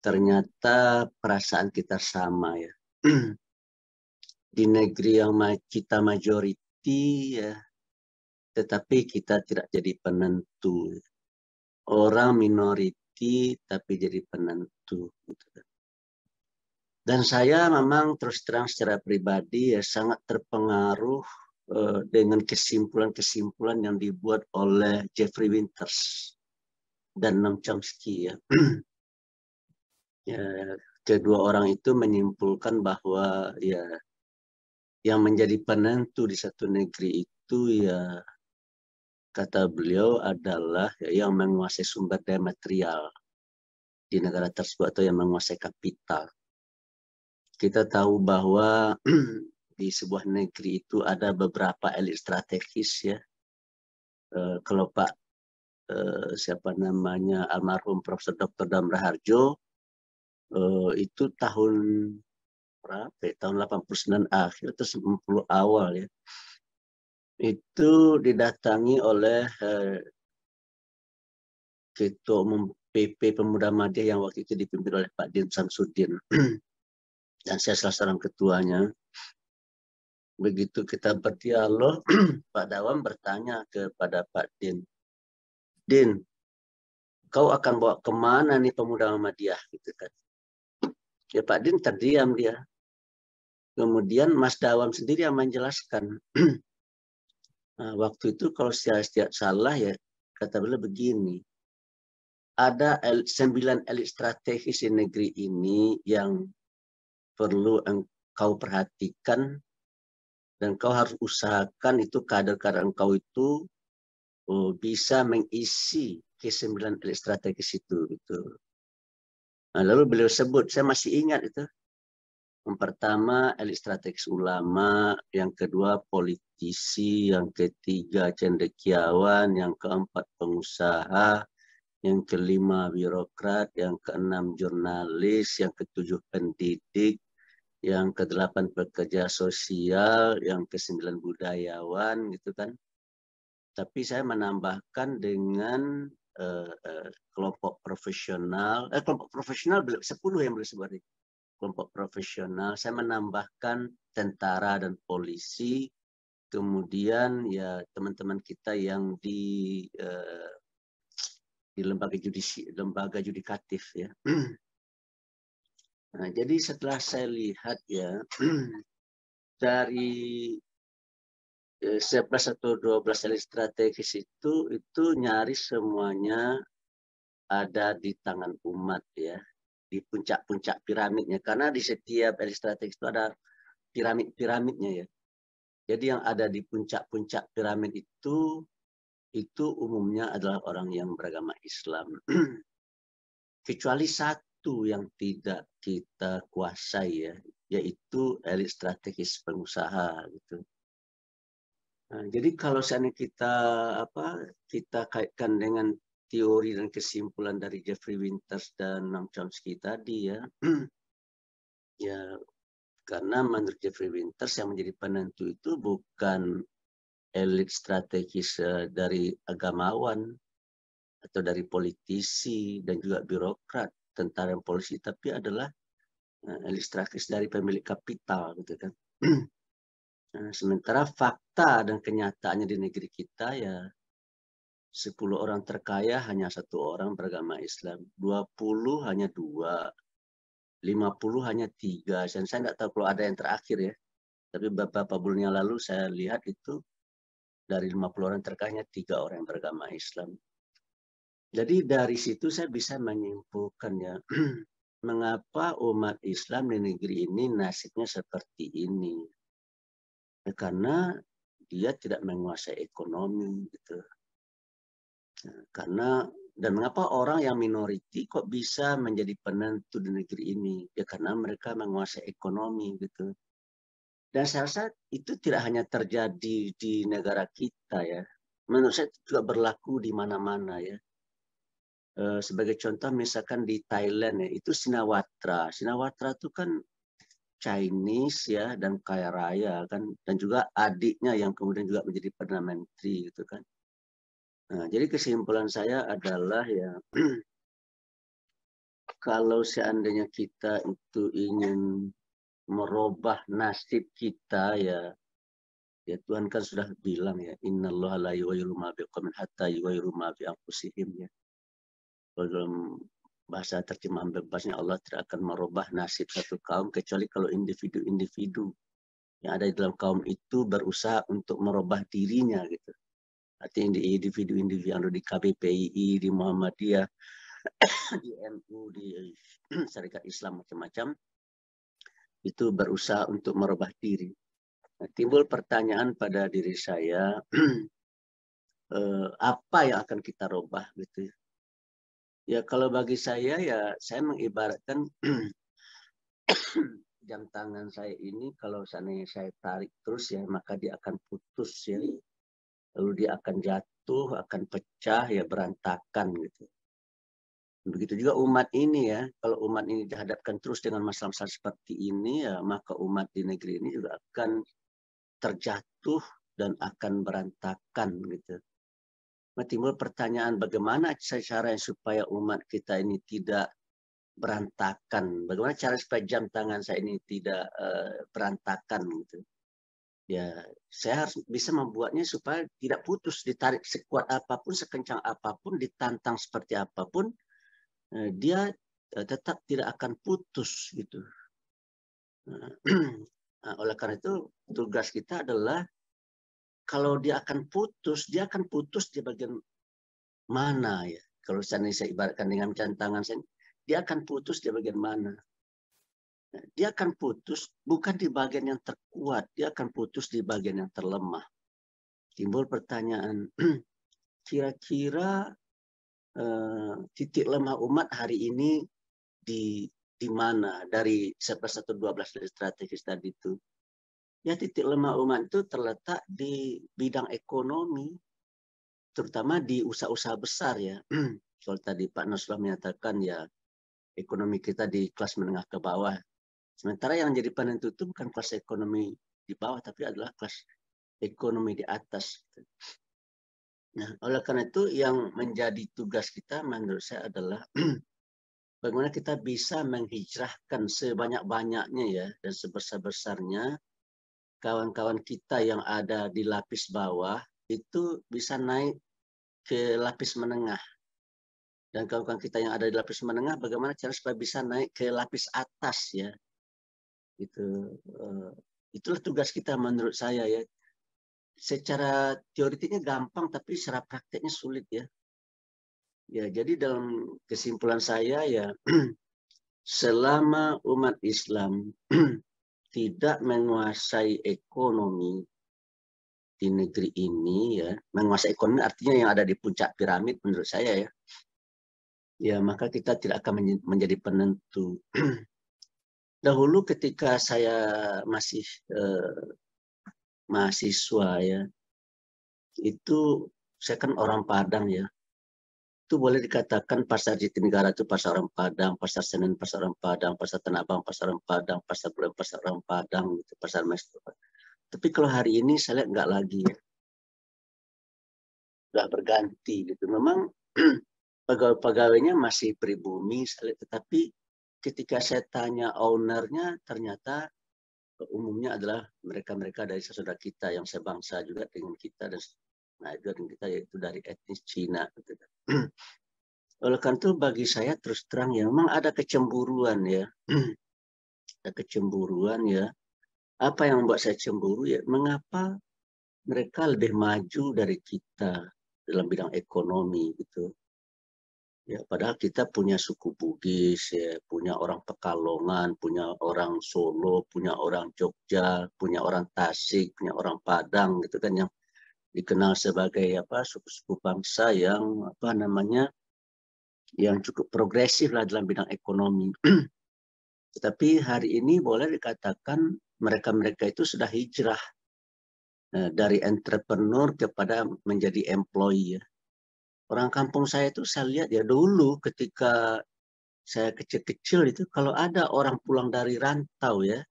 ternyata perasaan kita sama ya. Di negeri yang kita majority ya, tetapi kita tidak jadi penentu. Orang minority tapi jadi penentu. Gitu. Dan saya memang terus terang secara pribadi ya sangat terpengaruh dengan kesimpulan-kesimpulan yang dibuat oleh Jeffrey Winters dan Noam Chomsky ya. Ya, kedua orang itu menyimpulkan bahwa ya yang menjadi penentu di satu negeri itu ya kata beliau adalah ya, yang menguasai sumber daya material di negara tersebut atau yang menguasai kapital. Kita tahu bahwa di sebuah negeri itu ada beberapa elit strategis ya. Kalau Pak siapa namanya almarhum Profesor Dr. Damra Harjo itu tahun berapa ya? Tahun 89 akhir atau 90 awal ya. Itu didatangi oleh Ketua Umum PP Pemuda Madya yang waktu itu dipimpin oleh Pak Din Samsudin. Dan saya salah seorang ketuanya. Begitu kita berdialog, Pak Dawam bertanya kepada Pak Din, Din, kau akan bawa kemana nih pemuda Muhammadiyah? Gitu kan. Ya Pak Din terdiam dia. Kemudian Mas Dawam sendiri yang menjelaskan. Nah, waktu itu kalau saya tidak salah ya, kata beliau begini, ada 9 elit strategis di negeri ini yang perlu engkau perhatikan dan kau harus usahakan itu kader-kader engkau itu bisa mengisi ke-9 elit strategis itu. Gitu. Nah, lalu beliau sebut, saya masih ingat itu. Yang pertama elit strategis ulama, yang kedua politisi, yang ketiga cendekiawan, yang keempat pengusaha, yang kelima birokrat, yang keenam jurnalis, yang ketujuh pendidik, yang kedelapan pekerja sosial, yang kesembilan budayawan, gitu kan. Tapi saya menambahkan dengan kelompok profesional, kelompok profesional 10 yang boleh sebut. Kelompok profesional, saya menambahkan tentara dan polisi, kemudian ya teman-teman kita yang di lembaga yudikatif ya. Nah, jadi setelah saya lihat ya dari 11 atau 12 elit strategis itu nyaris semuanya ada di tangan umat ya, di puncak-puncak piramidnya, karena di setiap elit strategis itu ada piramid-piramidnya ya. Jadi yang ada di puncak-puncak piramid itu umumnya adalah orang yang beragama Islam. Kecuali satu yang tidak kita kuasai ya, yaitu elit strategis pengusaha gitu. Nah, jadi kalau seandainya kita kaitkan dengan teori dan kesimpulan dari Jeffrey Winters dan Noam Chomsky tadi ya, ya karena menurut Jeffrey Winters yang menjadi penentu itu bukan elit strategis dari agamawan atau dari politisi dan juga birokrat, tentara dan polisi, tapi adalah elit strategis dari pemilik kapital gitu kan. Nah, sementara fakta dan kenyataannya di negeri kita ya 10 orang terkaya hanya 1 orang beragama Islam, 20 hanya 2, 50 hanya 3. Dan saya nggak tahu kalau ada yang terakhir ya. Tapi beberapa bulan yang lalu saya lihat itu dari 50 orang terkaya 3 orang yang beragama Islam. Jadi dari situ saya bisa menyimpulkan ya, mengapa umat Islam di negeri ini nasibnya seperti ini. Ya, karena dia tidak menguasai ekonomi gitu. Karena dan mengapa orang yang minoriti kok bisa menjadi penentu di negeri ini? Ya karena mereka menguasai ekonomi gitu. Dan saya rasa itu tidak hanya terjadi di negara kita ya. Menurut saya itu juga berlaku di mana-mana ya. Sebagai contoh misalkan di Thailand ya, itu Shinawatra. Shinawatra itu kan Chinese ya dan kaya raya kan, dan juga adiknya yang kemudian juga menjadi perdana menteri gitu kan. Nah, jadi kesimpulan saya adalah ya Kalau seandainya kita itu ingin merubah nasib kita, ya Tuhan kan sudah bilang ya, innallaha la yughayyiru ma biqaumin hatta yughayyiru ma bi anfusihim ya. Kalau dalam bahasa terjemahan bebasnya, Allah tidak akan merubah nasib satu kaum kecuali kalau individu-individu yang ada di dalam kaum itu berusaha untuk merubah dirinya gitu. Artinya di individu-individu yang ada di KBPII, di Muhammadiyah, di NU, di Syarikat Islam macam-macam, itu berusaha untuk merubah diri. Nah, timbul pertanyaan pada diri saya, apa yang akan kita rubah gitu ya. Ya kalau bagi saya ya saya mengibaratkan jam tangan saya ini kalau seandainya saya tarik terus ya maka dia akan putus ya. Lalu dia akan jatuh, akan pecah ya berantakan gitu. Begitu juga umat ini ya, kalau umat ini dihadapkan terus dengan masalah-masalah seperti ini ya maka umat di negeri ini juga akan terjatuh dan akan berantakan gitu. Nah, timbul pertanyaan bagaimana cara supaya umat kita ini tidak berantakan? Bagaimana cara supaya jam tangan saya ini tidak berantakan gitu? Ya, saya harus bisa membuatnya supaya tidak putus, ditarik sekuat apapun, sekencang apapun, ditantang seperti apapun, dia tetap tidak akan putus gitu. Nah, oleh karena itu tugas kita adalah kalau dia akan putus di bagian mana ya? Kalau saya ibaratkan dengan jam tangan saya, dia akan putus di bagian mana? Dia akan putus bukan di bagian yang terkuat, dia akan putus di bagian yang terlemah. Timbul pertanyaan, kira-kira titik lemah umat hari ini di mana dari 11-12 strategis tadi itu? Ya titik lemah umat itu terletak di bidang ekonomi, terutama di usaha-usaha besar ya. Kalau tadi Pak Nasrullah menyatakan ya ekonomi kita di kelas menengah ke bawah. Sementara yang jadi penentu itu bukan kelas ekonomi di bawah, tapi adalah kelas ekonomi di atas. Nah, oleh karena itu yang menjadi tugas kita menurut saya adalah bagaimana kita bisa menghijrahkan sebanyak-banyaknya ya dan sebesar-besarnya kawan-kawan kita yang ada di lapis bawah itu bisa naik ke lapis menengah. Dan kawan-kawan kita yang ada di lapis menengah bagaimana cara supaya bisa naik ke lapis atas ya. Itulah tugas kita menurut saya ya. Secara teoritiknya gampang tapi secara prakteknya sulit ya. Ya, jadi dalam kesimpulan saya ya selama umat Islam tidak menguasai ekonomi di negeri ini ya, menguasai ekonomi artinya yang ada di puncak piramid menurut saya ya. Ya, maka kita tidak akan menjadi penentu. Dahulu ketika saya masih mahasiswa ya, itu saya kan orang Padang ya. Itu boleh dikatakan pasar Jatinegara itu pasar orang Padang, pasar Senen pasar orang Padang, pasar Tanah Abang pasar orang Padang, pasar Bulan pasar orang Padang, gitu, pasar Mes. Tapi kalau hari ini saya lihat nggak lagi ya, sudah berganti gitu. Memang pegawai-pegawainya masih pribumi, tetapi ketika saya tanya ownernya ternyata umumnya adalah mereka-mereka dari saudara kita yang sebangsa juga dengan kita dan nah itu dengan kita yaitu dari etnis Cina. Gitu. Oleh karena itu bagi saya terus terang ya memang ada kecemburuan ya, ada kecemburuan ya. Apa yang membuat saya cemburu ya mengapa mereka lebih maju dari kita dalam bidang ekonomi gitu. Ya, padahal kita punya suku Bugis, ya, punya orang Pekalongan, punya orang Solo, punya orang Jogja, punya orang Tasik, punya orang Padang, gitu kan yang dikenal sebagai apa suku-suku bangsa yang apa namanya yang cukup progresif lah dalam bidang ekonomi. Tetapi hari ini boleh dikatakan mereka-mereka itu sudah hijrah dari entrepreneur kepada menjadi employee. Ya. Orang kampung saya itu saya lihat ya dulu ketika saya kecil-kecil itu kalau ada orang pulang dari rantau ya,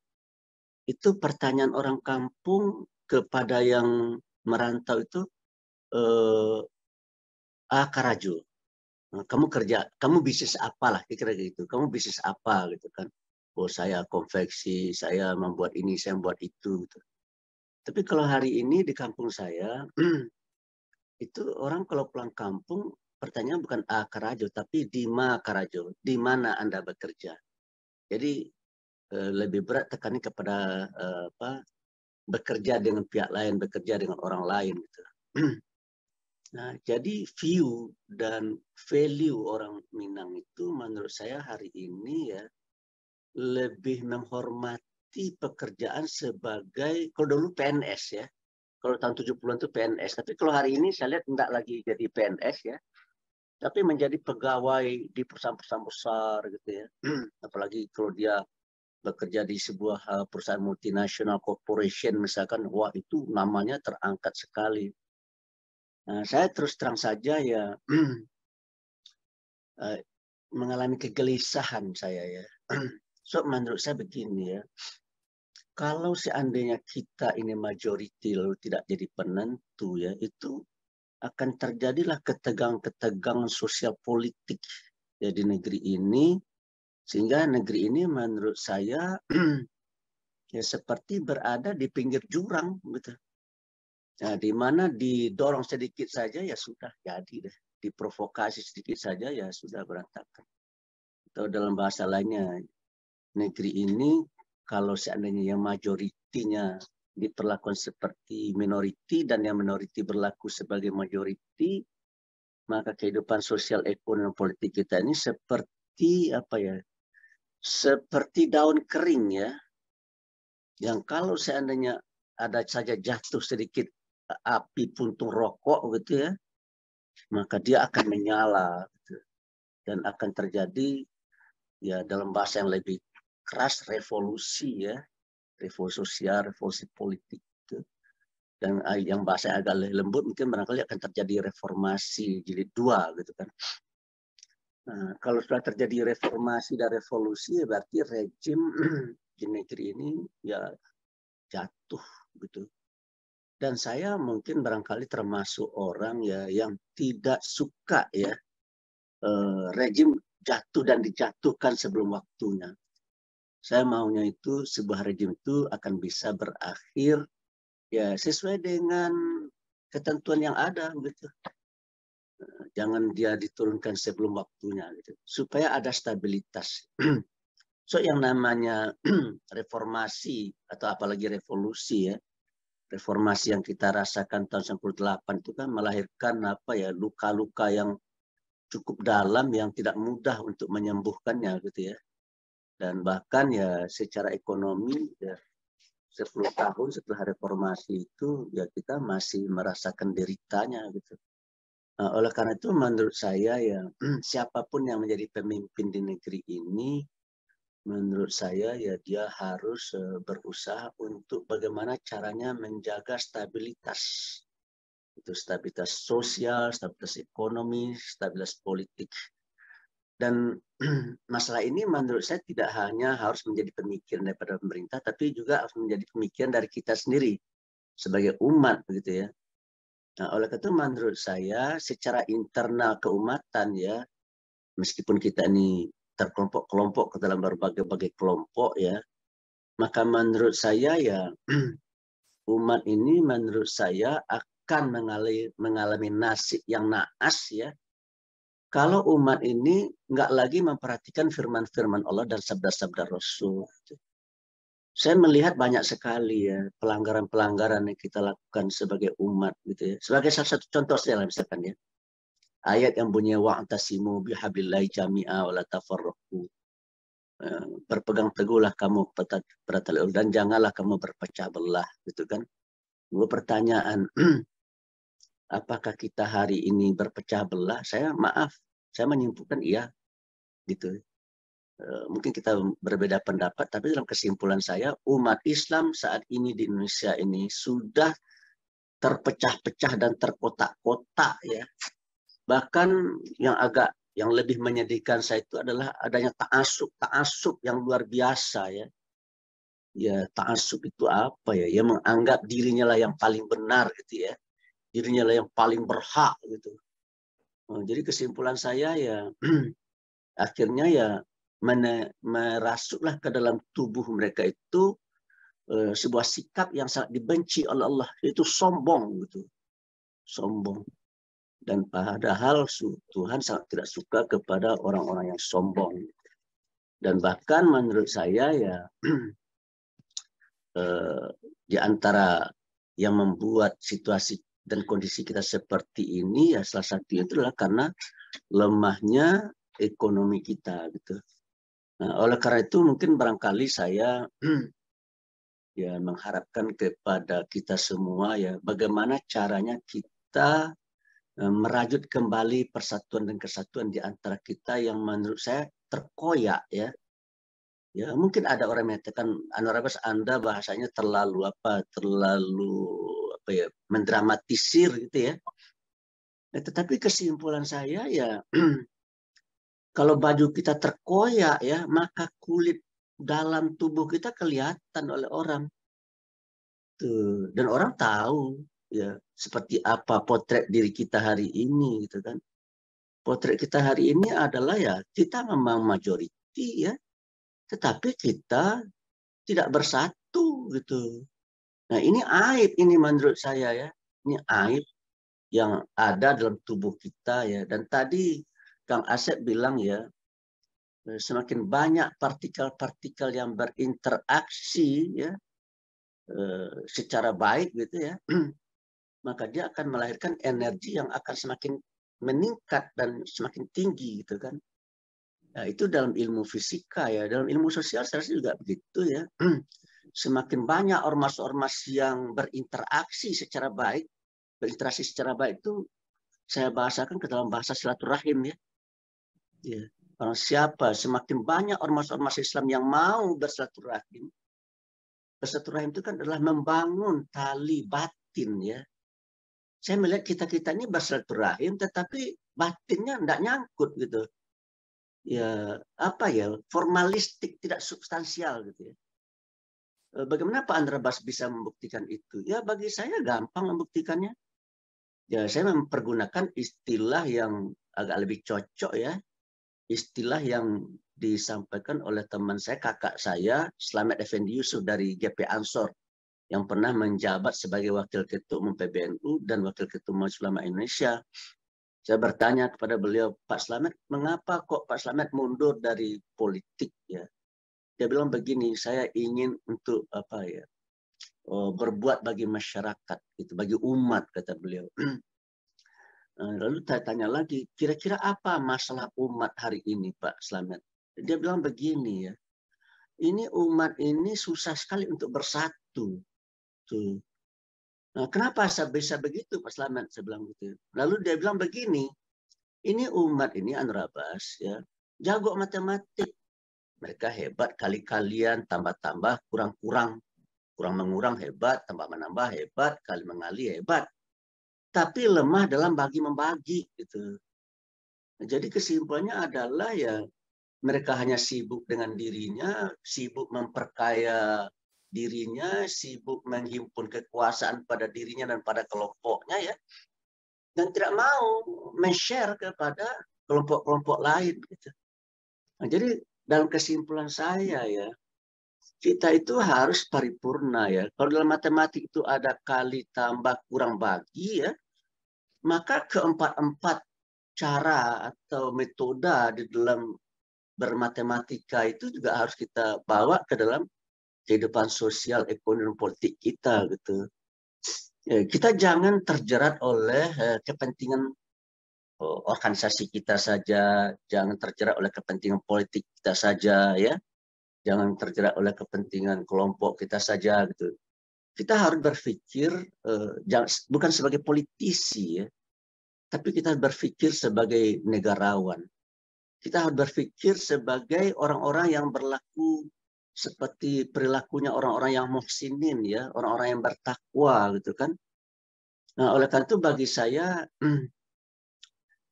itu pertanyaan orang kampung kepada yang merantau itu Karajo. Kamu kerja, kamu bisnis apalah, kira-kira gitu. Kamu bisnis apa gitu kan? Oh saya konveksi, saya membuat ini, saya membuat itu. Gitu. Tapi kalau hari ini di kampung saya, itu orang kalau pulang kampung, pertanyaan bukan A Karajo, tapi di Ma Karajo, di mana Anda bekerja. Jadi lebih berat tekannya kepada apa, bekerja dengan pihak lain, bekerja dengan orang lain. Gitu. Nah, jadi view dan value orang Minang itu menurut saya hari ini ya lebih menghormati pekerjaan sebagai, kalau dulu PNS ya, kalau tahun 70-an itu PNS, tapi kalau hari ini saya lihat tidak lagi jadi PNS ya, tapi menjadi pegawai di perusahaan-perusahaan besar gitu ya. Apalagi kalau dia bekerja di sebuah perusahaan multinasional corporation misalkan, wah itu namanya terangkat sekali. Nah, saya terus terang saja ya mengalami kegelisahan saya ya. So menurut saya begini ya, kalau seandainya kita ini majority lalu tidak jadi penentu ya, itu akan terjadilah ketegangan sosial politik ya di negeri ini, sehingga negeri ini menurut saya ya seperti berada di pinggir jurang gitu. Nah, di mana didorong sedikit saja ya sudah jadi deh, diprovokasi sedikit saja ya sudah berantakan. Atau dalam bahasa lainnya, negeri ini kalau seandainya yang majoritinya diperlakukan seperti minoriti dan yang minoriti berlaku sebagai majoriti, maka kehidupan sosial, ekonomi, politik kita ini seperti apa ya? Seperti daun kering ya, yang kalau seandainya ada saja jatuh sedikit api puntung rokok gitu ya, maka dia akan menyala gitu. Dan akan terjadi ya dalam bahasa yang lebih keras revolusi ya, revolusi sosial, revolusi politik gitu. Dan yang bahasa agak lembut mungkin barangkali akan terjadi reformasi jilid 2 gitu kan. Nah, kalau sudah terjadi reformasi dan revolusi, berarti rejim di negeri ini ya jatuh gitu. Dan saya mungkin barangkali termasuk orang ya yang tidak suka ya rejim jatuh dan dijatuhkan sebelum waktunya. Saya maunya itu sebuah rejim itu akan bisa berakhir ya sesuai dengan ketentuan yang ada gitu. Jangan dia diturunkan sebelum waktunya gitu. Supaya ada stabilitas. So yang namanya reformasi atau apalagi revolusi ya, reformasi yang kita rasakan tahun 98 itu kan melahirkan apa ya, luka-luka yang cukup dalam yang tidak mudah untuk menyembuhkannya gitu ya. Dan bahkan ya secara ekonomi ya 10 tahun setelah reformasi itu ya kita masih merasakan deritanya gitu. Nah, oleh karena itu menurut saya ya siapapun yang menjadi pemimpin di negeri ini, menurut saya ya dia harus berusaha untuk bagaimana caranya menjaga stabilitas. Itu stabilitas sosial, stabilitas ekonomi, stabilitas politik. Dan masalah ini menurut saya tidak hanya harus menjadi pemikiran daripada pemerintah, tapi juga harus menjadi pemikiran dari kita sendiri sebagai umat begitu ya. Nah, oleh karena itu menurut saya secara internal keumatan ya, meskipun kita ini terkelompok-kelompok ke dalam berbagai-bagai kelompok ya, maka menurut saya ya umat ini menurut saya akan mengalami nasib yang naas ya, kalau umat ini nggak lagi memperhatikan firman-firman Allah dan sabda-sabda Rasul. Saya melihat banyak sekali ya pelanggaran-pelanggaran yang kita lakukan sebagai umat gitu ya. Sebagai salah satu contoh saya misalkan ya. Ayat yang bunyi wa'tasimu bihablillahi jami'a wa la tafarraqu. Berpegang teguhlah kamu pada tali dan janganlah kamu berpecah belah gitu kan. Dua pertanyaan, apakah kita hari ini berpecah belah? Saya menyimpulkan iya gitu. Mungkin kita berbeda pendapat, tapi dalam kesimpulan saya, umat Islam saat ini di Indonesia ini sudah terpecah-pecah dan terkotak-kotak ya. Bahkan yang lebih menyedihkan saya itu adalah adanya ta'assub yang luar biasa ya. Ya ta'assub itu apa ya? Ya menganggap dirinya lah yang paling benar gitu ya. Dirinya lah yang paling berhak gitu. Jadi kesimpulan saya ya akhirnya ya merasuklah ke dalam tubuh mereka itu sebuah sikap yang sangat dibenci oleh Allah, itu sombong gitu, sombong. Dan padahal Tuhan sangat tidak suka kepada orang-orang yang sombong. Dan bahkan menurut saya ya di antara yang membuat situasi dan kondisi kita seperti ini ya salah satunya itu adalah karena lemahnya ekonomi kita gitu. Nah, oleh karena itu mungkin barangkali saya ya mengharapkan kepada kita semua ya bagaimana caranya kita merajut kembali persatuan dan kesatuan di antara kita yang menurut saya terkoyak ya. Ya, mungkin ada orang yang mengatakan, Anwarabas, Anda bahasanya terlalu ya, mendramatisir gitu ya. Nah, tetapi kesimpulan saya ya, kalau baju kita terkoyak ya, maka kulit dalam tubuh kita kelihatan oleh orang. Tuh, dan orang tahu ya seperti apa potret diri kita hari ini gitu kan. Potret kita hari ini adalah ya kita memang majority ya, tetapi kita tidak bersatu gitu. Nah, ini aib ini menurut saya ya. Ini aib yang ada dalam tubuh kita ya. Dan tadi Kang Asep bilang ya, semakin banyak partikel-partikel yang berinteraksi ya secara baik gitu ya, maka dia akan melahirkan energi yang akan semakin meningkat dan semakin tinggi gitu kan. Nah, itu dalam ilmu fisika ya, dalam ilmu sosial saya rasa juga begitu ya. Semakin banyak ormas-ormas yang berinteraksi secara baik, berinteraksi secara baik itu saya bahasakan ke dalam bahasa silaturahim ya. Ya. Orang siapa semakin banyak ormas-ormas Islam yang mau bersilaturahim. Bersilaturahim itu kan adalah membangun tali batin ya. Saya melihat kita-kita ini bersilaturahim tetapi batinnya tidak nyangkut gitu. Ya, apa ya? Formalistik, tidak substansial gitu ya. Bagaimana Pak Andrabas bisa membuktikan itu? Ya bagi saya gampang membuktikannya. Ya saya mempergunakan istilah yang agak lebih cocok ya. Istilah yang disampaikan oleh teman saya, kakak saya, Slamet Effendi Yusuf dari GP Ansor, yang pernah menjabat sebagai Wakil Ketua Umum PBNU dan Wakil Ketua Majelis Ulama Indonesia. Saya bertanya kepada beliau, Pak Slamet, mengapa kok Pak Slamet mundur dari politik ya? Dia bilang begini, saya ingin untuk apa ya? Berbuat bagi masyarakat, gitu, bagi umat, kata beliau. Lalu saya tanya lagi, kira-kira apa masalah umat hari ini, Pak Slamet? Dia bilang begini ya, ini umat ini susah sekali untuk bersatu. Tuh. Nah, kenapa saya bisa begitu, Pak Slamet? Saya bilang gitu. Lalu dia bilang begini, ini umat ini Anurabas ya, jago matematik. Mereka hebat kali kalian tambah-tambah kurang-kurang. Kurang mengurang hebat, tambah menambah hebat, kali mengali hebat. Tapi lemah dalam bagi membagi gitu. Jadi kesimpulannya adalah ya mereka hanya sibuk dengan dirinya, sibuk memperkaya dirinya, sibuk menghimpun kekuasaan pada dirinya dan pada kelompoknya ya, dan tidak mau men-share kepada kelompok-kelompok lain gitu. Nah, jadi dalam kesimpulan saya ya, kita itu harus paripurna ya. Kalau dalam matematik itu ada kali tambah kurang bagi ya, maka keempat-empat cara atau metode di dalam bermatematika itu juga harus kita bawa ke dalam kehidupan sosial, ekonomi, politik kita gitu. Ya, kita jangan terjerat oleh kepentingan organisasi kita saja, jangan terjerat oleh kepentingan politik kita saja ya, jangan terjerat oleh kepentingan kelompok kita saja gitu. Kita harus berpikir bukan sebagai politisi ya, tapi kita berpikir sebagai negarawan. Kita harus berpikir sebagai orang-orang yang berlaku seperti perilakunya orang-orang yang muhsinin ya, orang-orang yang bertakwa gitu kan. Nah, oleh karena itu bagi saya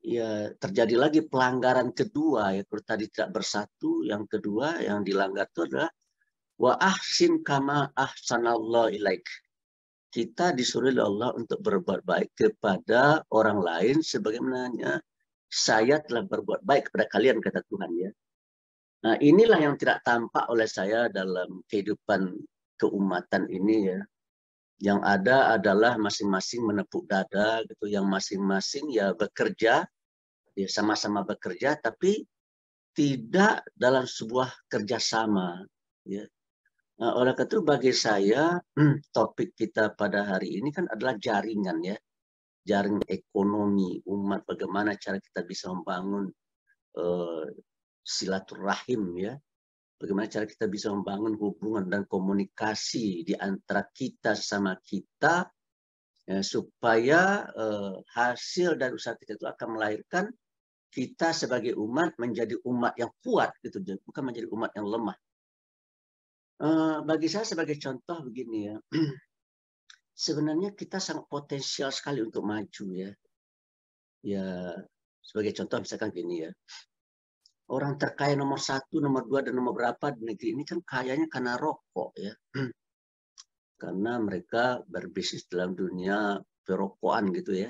ya terjadi lagi pelanggaran kedua ya, kalau tadi tidak bersatu, yang kedua yang dilanggar itu adalah wa ahsin kama ahsanallahu ilaik. Kita disuruh oleh Allah untuk berbuat baik kepada orang lain sebagaimana saya telah berbuat baik kepada kalian, kata Tuhan ya. Nah, inilah yang tidak tampak oleh saya dalam kehidupan keumatan ini ya. Yang ada adalah masing-masing menepuk dada gitu, yang masing-masing ya bekerja, ya sama-sama bekerja, tapi tidak dalam sebuah kerjasama ya. Nah, oleh karena itu bagi saya topik kita pada hari ini kan adalah jaringan ya, jaring ekonomi umat, bagaimana cara kita bisa membangun silaturahim ya, bagaimana cara kita bisa membangun hubungan dan komunikasi di antara kita sama kita ya, supaya hasil dari usaha kita itu akan melahirkan kita sebagai umat menjadi umat yang kuat gitu, bukan menjadi umat yang lemah. Bagi saya sebagai contoh begini ya, sebenarnya kita sangat potensial sekali untuk maju ya. Ya sebagai contoh misalkan gini ya, orang terkaya nomor 1, nomor 2, dan nomor berapa di negeri ini kan kayanya karena rokok ya, karena mereka berbisnis dalam dunia perrokokan gitu ya.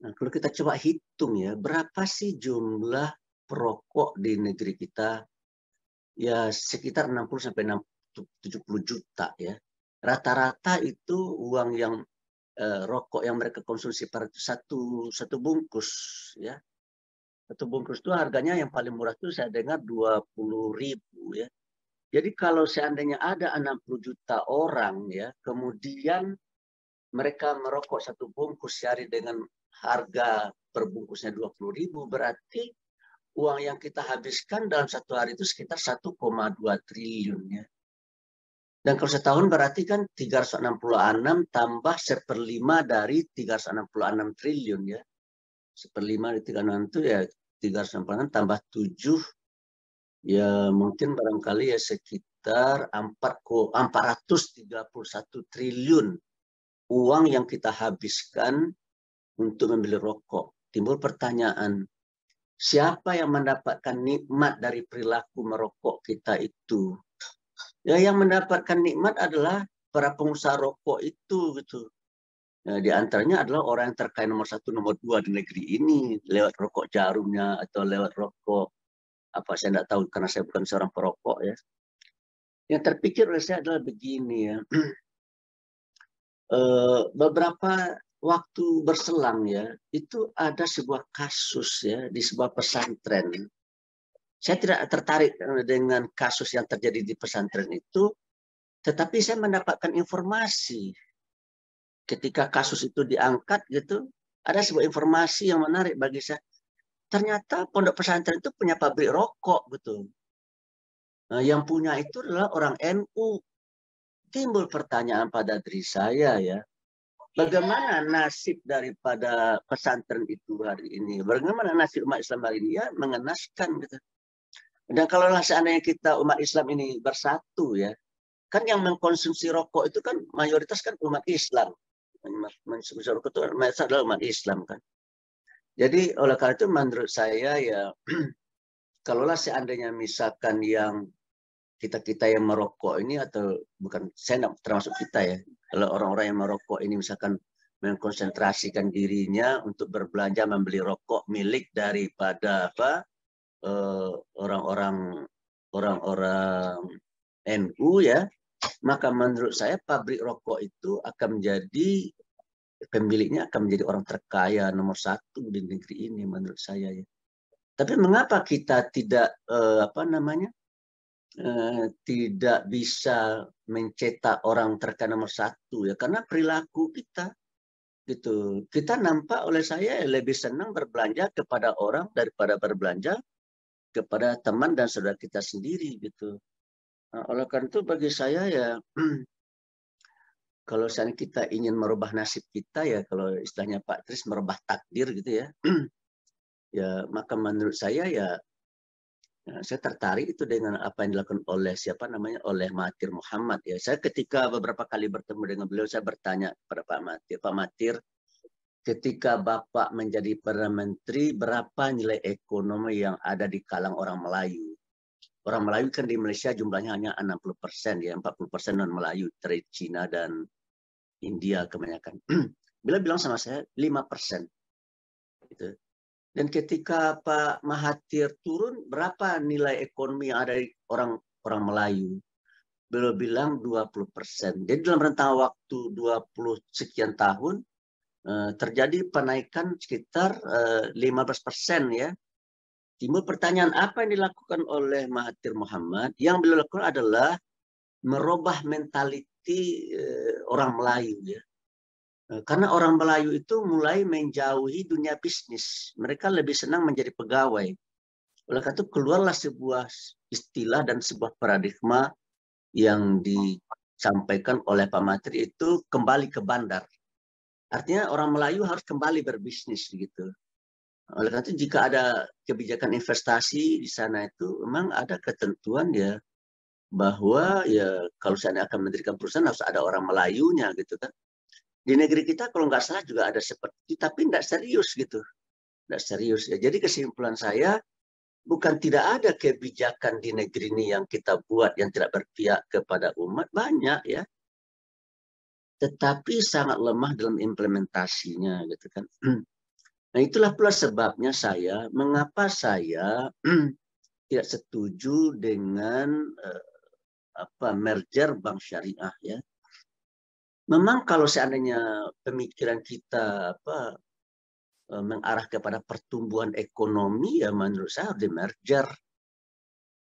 Nah kalau kita coba hitung ya, berapa sih jumlah perokok di negeri kita? Ya sekitar 60 sampai 70 juta ya. Rata-rata itu uang yang rokok yang mereka konsumsi per satu bungkus ya. Satu bungkus itu harganya yang paling murah itu saya dengar 20.000 ya. Jadi kalau seandainya ada 60 juta orang ya, kemudian mereka merokok satu bungkus sehari dengan harga per bungkusnya 20.000, berarti uang yang kita habiskan dalam satu hari itu sekitar 1,2 triliun ya. Dan kalau setahun berarti kan 366 tambah 1/5 dari 366 triliun ya. 1/5 dari 366 itu ya 366 tambah 7 ya mungkin barangkali ya sekitar 431 triliun uang yang kita habiskan untuk membeli rokok. Timbul pertanyaan, siapa yang mendapatkan nikmat dari perilaku merokok kita itu? Ya, yang mendapatkan nikmat adalah para pengusaha rokok itu gitu. Nah, di antaranya adalah orang yang terkaya nomor 1, nomor 2 di negeri ini lewat rokok jarumnya atau lewat rokok apa saya tidak tahu karena saya bukan seorang perokok ya. Yang terpikir oleh saya adalah begini ya. Beberapa waktu berselang ya, itu ada sebuah kasus ya di sebuah pesantren. Saya tidak tertarik dengan kasus yang terjadi di pesantren itu, tetapi saya mendapatkan informasi ketika kasus itu diangkat gitu, ada sebuah informasi yang menarik bagi saya. Ternyata pondok pesantren itu punya pabrik rokok gitu. Nah, yang punya itu adalah orang NU. Timbul pertanyaan pada diri saya ya, bagaimana nasib daripada pesantren itu hari ini? Bagaimana nasib umat Islam hari ini? Ya, mengenaskan gitu. Dan kalau seandainya kita umat Islam ini bersatu ya, kan yang mengkonsumsi rokok itu kan mayoritas kan umat Islam. Mengkonsumsi rokok itu mayoritas adalah umat Islam kan. Jadi oleh karena itu menurut saya ya, kalaulah seandainya misalkan yang kita yang merokok ini atau bukan saya termasuk kita ya, kalau orang-orang yang merokok ini misalkan mengkonsentrasikan dirinya untuk berbelanja membeli rokok milik daripada apa orang-orang NU ya, maka menurut saya pabrik rokok itu akan menjadi pemiliknya akan menjadi orang terkaya nomor 1 di negeri ini menurut saya ya. Tapi mengapa kita tidak tidak bisa mencetak orang terkaya nomor 1 ya? Karena perilaku kita gitu. Kita nampak oleh saya lebih senang berbelanja kepada orang daripada berbelanja kepada teman dan saudara kita sendiri gitu. Nah, oleh karena itu bagi saya ya kalau misalnya kita ingin merubah nasib kita ya, kalau istilahnya Pak Tris merubah takdir gitu ya, ya maka menurut saya ya, saya tertarik itu dengan apa yang dilakukan oleh siapa namanya oleh Mahathir Muhammad ya. Saya ketika beberapa kali bertemu dengan beliau saya bertanya kepada Pak Mahathir, ketika Bapak menjadi Perdana Menteri berapa nilai ekonomi yang ada di kalang orang Melayu? Orang Melayu kan di Malaysia jumlahnya hanya 60% ya, 40% non Melayu dari Cina dan India kebanyakan. Beliau bilang sama saya 5%. Gitu. Dan ketika Pak Mahathir turun, berapa nilai ekonomi yang ada di orang Melayu? Beliau bilang 20%. Jadi dalam rentang waktu 20 sekian tahun, terjadi penaikan sekitar 15% ya. Timbul pertanyaan, apa yang dilakukan oleh Mahathir Mohamad? Yang beliau lakukan adalah merubah mentaliti orang Melayu ya. Karena orang Melayu itu mulai menjauhi dunia bisnis. Mereka lebih senang menjadi pegawai. Oleh karena itu keluarlah sebuah istilah dan sebuah paradigma yang disampaikan oleh Pak Mahathir itu kembali ke bandar. Artinya orang Melayu harus kembali berbisnis gitu. Oleh karena itu jika ada kebijakan investasi di sana itu memang ada ketentuan ya bahwa ya kalau saya akan mendirikan perusahaan harus ada orang Melayunya gitu kan. Di negeri kita kalau nggak salah juga ada seperti itu, tapi nggak serius gitu. Nggak serius ya. Jadi kesimpulan saya, bukan tidak ada kebijakan di negeri ini yang kita buat yang tidak berpihak kepada umat, banyak ya. Tetapi sangat lemah dalam implementasinya gitu kan. Nah itulah pula sebabnya mengapa saya tidak setuju dengan merger bank syariah ya. Memang kalau seandainya pemikiran kita mengarah kepada pertumbuhan ekonomi, ya menurut saya harus di merger.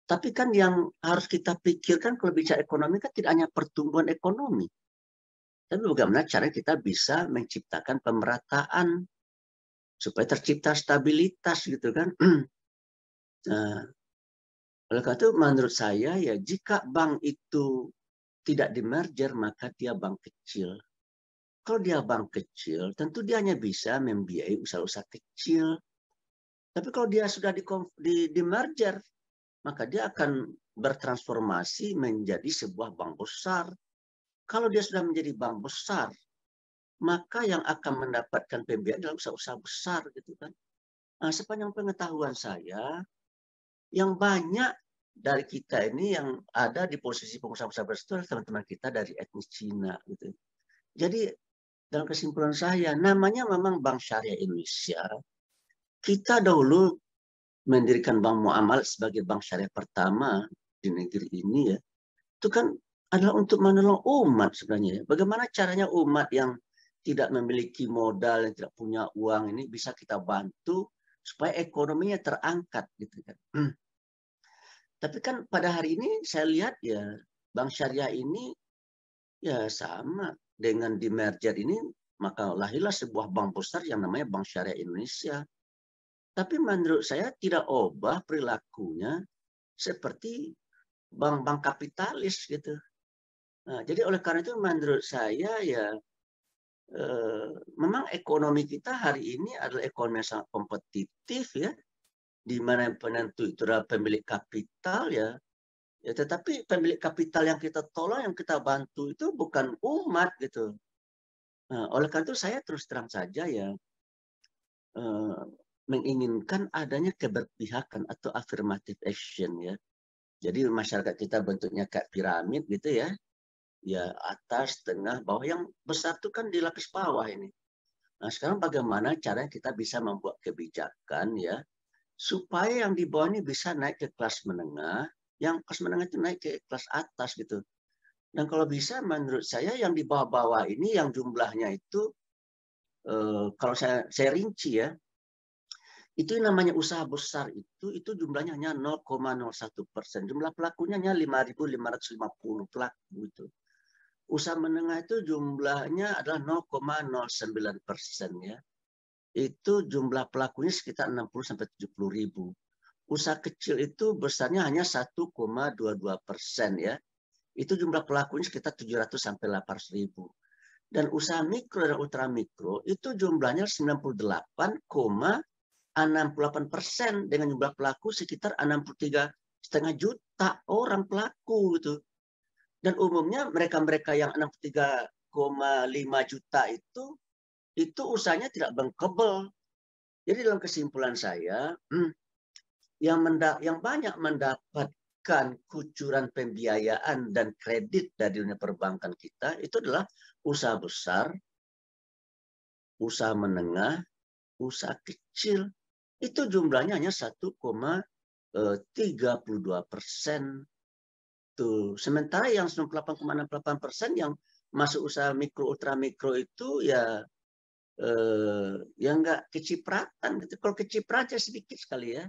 Tapi kan yang harus kita pikirkan kalau bicara ekonomi kan tidak hanya pertumbuhan ekonomi. Tapi bagaimana cara kita bisa menciptakan pemerataan supaya tercipta stabilitas gitu kan. Nah, oleh karena itu menurut saya ya jika bank itu tidak di merger maka dia bank kecil. Kalau dia bank kecil, tentu dia hanya bisa membiayai usaha-usaha kecil. Tapi kalau dia sudah di merger, maka dia akan bertransformasi menjadi sebuah bank besar. Kalau dia sudah menjadi bank besar, maka yang akan mendapatkan pembiayaan adalah usaha-usaha besar gitu kan. Nah, sepanjang pengetahuan saya, yang banyak dari kita ini yang ada di posisi pengusaha-pengusaha besar itu adalah teman-teman kita dari etnis Cina gitu. Jadi dalam kesimpulan saya, namanya memang Bank Syariah Indonesia. Kita dahulu mendirikan Bank Muamalat sebagai bank syariah pertama di negeri ini ya. Itu kan adalah untuk menolong umat sebenarnya. Bagaimana caranya umat yang tidak memiliki modal, yang tidak punya uang ini bisa kita bantu supaya ekonominya terangkat gitu kan. Tapi kan pada hari ini saya lihat ya Bank Syariah ini ya sama dengan di merger ini, maka lahirlah sebuah bank besar yang namanya Bank Syariah Indonesia. Tapi menurut saya tidak ubah perilakunya seperti bank-bank kapitalis gitu. Nah, jadi oleh karena itu menurut saya ya memang ekonomi kita hari ini adalah ekonomi yang sangat kompetitif ya, di mana penentu itu adalah pemilik kapital ya. Ya, tetapi pemilik kapital yang kita tolong, yang kita bantu itu bukan umat gitu. Nah, oleh karena itu saya terus terang saja ya menginginkan adanya keberpihakan atau affirmative action ya. Jadi masyarakat kita bentuknya kayak piramid gitu ya. Ya atas, tengah, bawah. Yang besar itu kan di lapis bawah ini. Nah sekarang bagaimana caranya kita bisa membuat kebijakan ya supaya yang di bawah ini bisa naik ke kelas menengah, yang kelas menengah itu naik ke kelas atas gitu. Dan kalau bisa menurut saya yang di bawah-bawah ini yang jumlahnya itu kalau saya rinci ya, itu namanya usaha besar itu jumlahnya hanya 0,01%. Jumlah pelakunya hanya 5.550 pelaku itu. Usaha menengah itu jumlahnya adalah 0,09% ya. Itu jumlah pelakunya sekitar 60 sampai 70 ribu. Usaha kecil itu besarnya hanya 1,22% ya. Itu jumlah pelakunya sekitar 700 sampai 800 ribu. Dan usaha mikro dan ultramikro itu jumlahnya 98,68% dengan jumlah pelaku sekitar 63,5 juta orang pelaku gitu. Dan umumnya mereka-mereka yang 63,5 juta itu usahanya tidak bankable. Jadi dalam kesimpulan saya, yang banyak mendapatkan kucuran pembiayaan dan kredit dari dunia perbankan kita itu adalah usaha besar, usaha menengah, usaha kecil. Itu jumlahnya hanya 1,32%. Tuh. Sementara yang 98,68% yang masuk usaha mikro ultra mikro itu ya yang nggak kecipratan gitu. Kalau kecipratan sedikit sekali ya.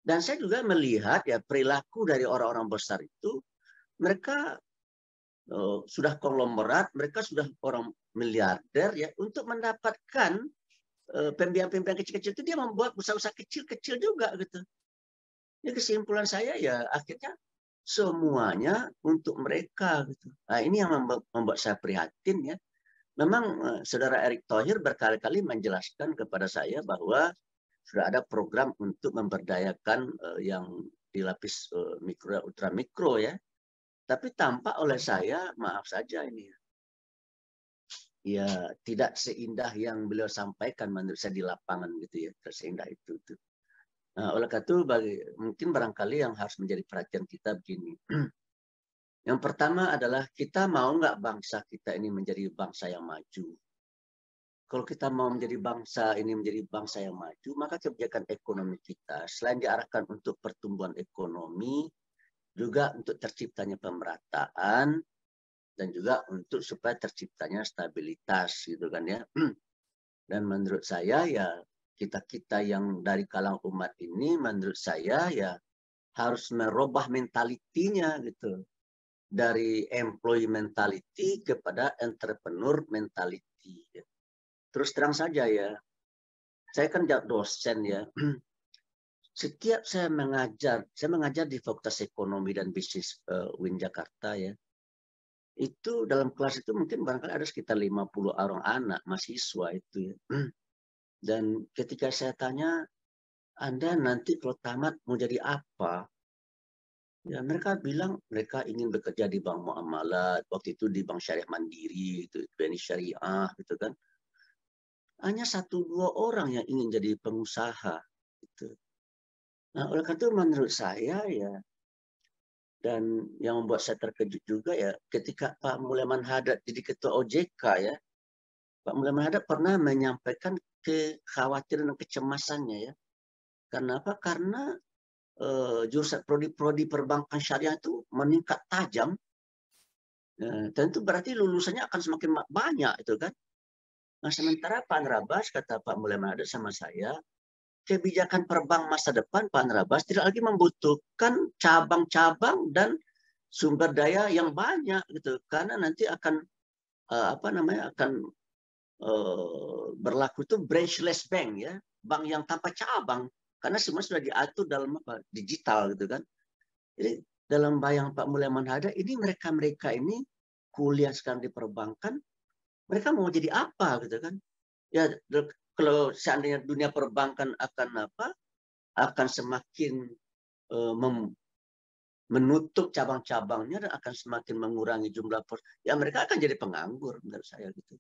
Dan saya juga melihat ya perilaku dari orang-orang besar itu, mereka sudah konglomerat, mereka sudah orang miliarder ya, untuk mendapatkan pembiayaan-pembiayaan kecil-kecil itu dia membuat usaha-usaha kecil-kecil juga gitu. Jadi kesimpulan saya ya akhirnya semuanya untuk mereka gitu. Nah, ini yang membuat saya prihatin ya. Memang Saudara Erick Thohir berkali-kali menjelaskan kepada saya bahwa sudah ada program untuk memberdayakan yang di lapis mikro ultra mikro ya. Tapi tampak oleh saya, maaf saja ini ya tidak seindah yang beliau sampaikan menurut saya di lapangan gitu ya, tidak seindah itu. Nah, oleh karena itu mungkin barangkali yang harus menjadi perhatian kita begini. Yang pertama adalah kita mau nggak bangsa kita ini menjadi bangsa yang maju. Kalau kita mau menjadi bangsa ini menjadi bangsa yang maju, maka kebijakan ekonomi kita selain diarahkan untuk pertumbuhan ekonomi, juga untuk terciptanya pemerataan, dan juga untuk supaya terciptanya stabilitas gitu kan ya. Dan menurut saya ya kita yang dari kalangan umat ini menurut saya ya harus merubah mentalitinya gitu. Dari employee mentality kepada entrepreneur mentality. Terus terang saja ya, saya kan dosen ya. Setiap saya mengajar di Fakultas Ekonomi dan Bisnis UIN Jakarta ya. Itu dalam kelas itu mungkin barangkali ada sekitar 50 orang anak mahasiswa itu ya. Dan ketika saya tanya, Anda nanti kalau tamat mau jadi apa? Ya, mereka bilang mereka ingin bekerja di bank muamalat, waktu itu di bank syariah mandiri, itu BNI Syariah, gitu kan. Hanya 1-2 orang yang ingin jadi pengusaha. Gitu. Nah, oleh karena itu menurut saya ya, dan yang membuat saya terkejut juga ya, ketika Pak Mulyaman Hadad jadi ketua OJK ya, Pak Mulyaman Hadad pernah menyampaikan kekhawatiran dan kecemasannya ya. Karena apa? Karena jurusan prodi-prodi perbankan syariah itu meningkat tajam. Tentu berarti lulusannya akan semakin banyak itu kan. Nah, sementara Pak Anrabas, kata Pak Mulyaman Hadad sama saya, kebijakan perbank masa depan Pak Anrabas tidak lagi membutuhkan cabang-cabang dan sumber daya yang banyak gitu, karena nanti akan berlaku itu branchless bank ya, bank yang tanpa cabang, karena semua sudah diatur dalam digital gitu kan. Jadi dalam bayang Pak Mulyaman Hadad ini mereka ini kuliah sekarang di perbankan, mereka mau jadi apa gitu kan? Ya kalau seandainya dunia perbankan akan semakin menutup cabang-cabangnya dan akan semakin mengurangi jumlah ya mereka akan jadi penganggur menurut saya gitu.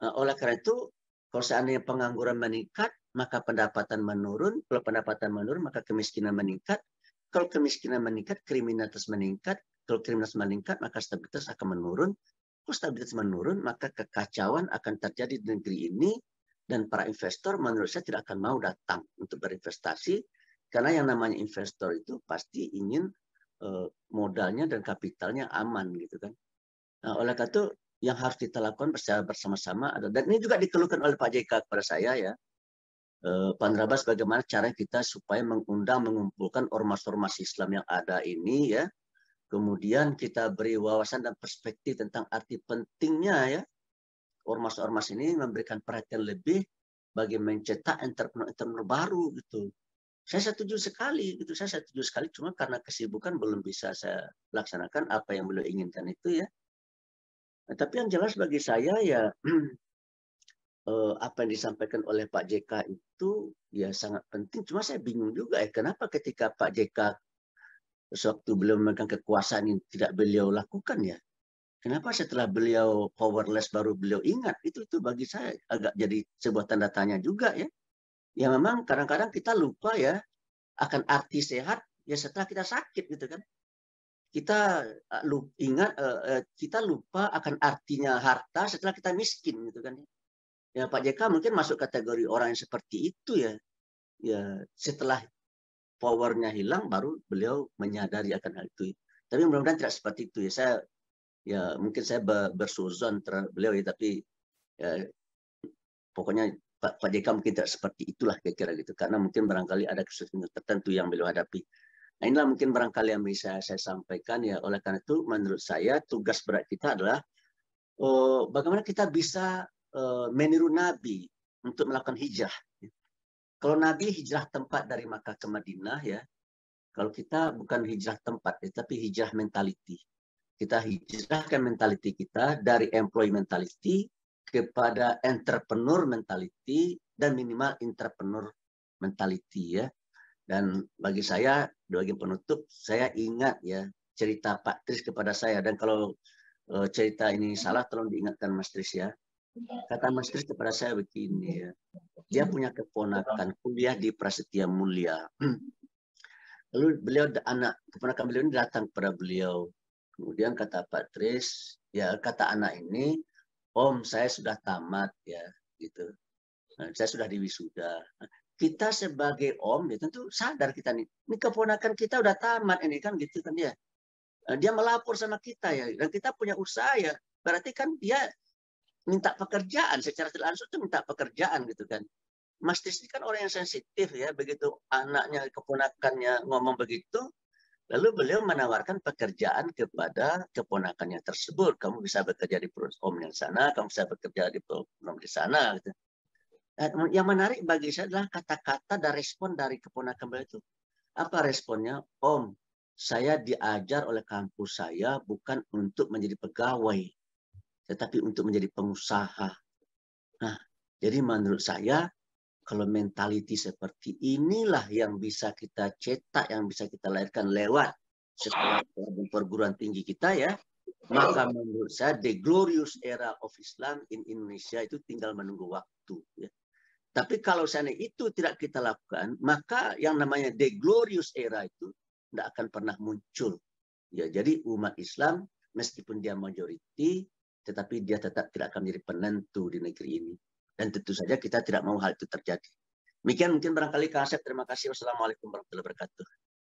Nah, oleh karena itu kalau seandainya pengangguran meningkat maka pendapatan menurun, kalau pendapatan menurun maka kemiskinan meningkat, kalau kemiskinan meningkat kriminalitas meningkat, kalau kriminalitas meningkat maka stabilitas akan menurun, kalau stabilitas menurun maka kekacauan akan terjadi di negeri ini dan para investor menurut saya tidak akan mau datang untuk berinvestasi karena yang namanya investor itu pasti ingin modalnya dan kapitalnya aman gitu kan. Nah, oleh karena itu yang harus kita lakukan secara bersama-sama adalah, dan ini juga dikeluhkan oleh Pak JK kepada saya ya, Pak Anrabas, bagaimana cara kita supaya mengumpulkan ormas-ormas Islam yang ada ini ya, kemudian kita beri wawasan dan perspektif tentang arti pentingnya ya ormas-ormas ini memberikan perhatian lebih bagi mencetak entrepreneur baru gitu. Saya setuju sekali gitu, saya setuju sekali, cuma karena kesibukan belum bisa saya laksanakan apa yang beliau inginkan itu ya. Nah, tapi yang jelas bagi saya ya apa yang disampaikan oleh Pak JK itu ya sangat penting. Cuma saya bingung juga ya kenapa ketika Pak JK sewaktu beliau memegang kekuasaan ini tidak beliau lakukan ya. Kenapa setelah beliau powerless baru beliau ingat? Itu bagi saya agak jadi sebuah tanda tanya juga ya. Ya memang kadang-kadang kita lupa ya akan arti sehat ya setelah kita sakit gitu kan. Kita kita lupa akan artinya harta setelah kita miskin gitu kan. Ya Pak JK mungkin masuk kategori orang yang seperti itu ya. ya setelah powernya hilang baru beliau menyadari akan hal itu. Tapi mudah-mudahan tidak seperti itu ya. Saya ya mungkin saya bersuzon terhadap beliau ya, tapi ya, pokoknya Pak JK mungkin tidak seperti itulah kira-kira gitu, karena mungkin barangkali ada kesulitan tertentu yang beliau hadapi. Nah, inilah mungkin barangkali yang bisa saya sampaikan ya. Oleh karena itu menurut saya tugas berat kita adalah bagaimana kita bisa meniru Nabi untuk melakukan hijrah. Kalau Nabi hijrah tempat dari Makkah ke Madinah ya, kalau kita bukan hijrah tempat, tapi hijrah mentality. Kita hijrahkan mentality kita dari employee mentality kepada entrepreneur mentality dan minimal entrepreneur mentality ya. Dan bagi saya, sebagai penutup, saya ingat ya cerita Pak Tris kepada saya. Dan kalau cerita ini salah, tolong diingatkan Mas Tris ya. Kata Mas Tris kepada saya begini ya. Dia punya keponakan kuliah di Prasetya Mulia. Lalu beliau keponakan beliau ini datang kepada beliau. Kemudian kata Pak Tris, ya kata anak ini, Om saya sudah tamat ya, gitu. Nah, saya sudah diwisuda. Kita sebagai Om, ya tentu sadar kita nih, ini keponakan kita udah tamat ini kan gitu kan ya. Dia melapor sama kita ya, dan kita punya usaha ya. Berarti kan dia minta pekerjaan secara tidak langsung itu minta pekerjaan gitu kan. Mas Tis ini kan orang yang sensitif ya, begitu anaknya, keponakannya ngomong begitu, lalu beliau menawarkan pekerjaan kepada keponakannya tersebut. Kamu bisa bekerja di perusahaan Om yang sana, kamu bisa bekerja di perusahaan di sana. Gitu. Yang menarik bagi saya adalah kata-kata dan respon dari keponakan beliau itu. Apa responnya? Om, saya diajar oleh kampus saya bukan untuk menjadi pegawai, tetapi untuk menjadi pengusaha. Nah, jadi menurut saya, kalau mentality seperti inilah yang bisa kita cetak, yang bisa kita lahirkan lewat sekolah perguruan tinggi kita ya, maka menurut saya the glorious era of Islam in Indonesia itu tinggal menunggu waktu. Ya. Tapi kalau seandainya itu tidak kita lakukan, maka yang namanya the glorious era itu tidak akan pernah muncul. Ya, jadi umat Islam meskipun dia majority, tetapi dia tetap tidak akan menjadi penentu di negeri ini. Dan tentu saja kita tidak mau hal itu terjadi. Demikian mungkin barangkali Kak Asep. Terima kasih. Wassalamualaikum warahmatullahi wabarakatuh.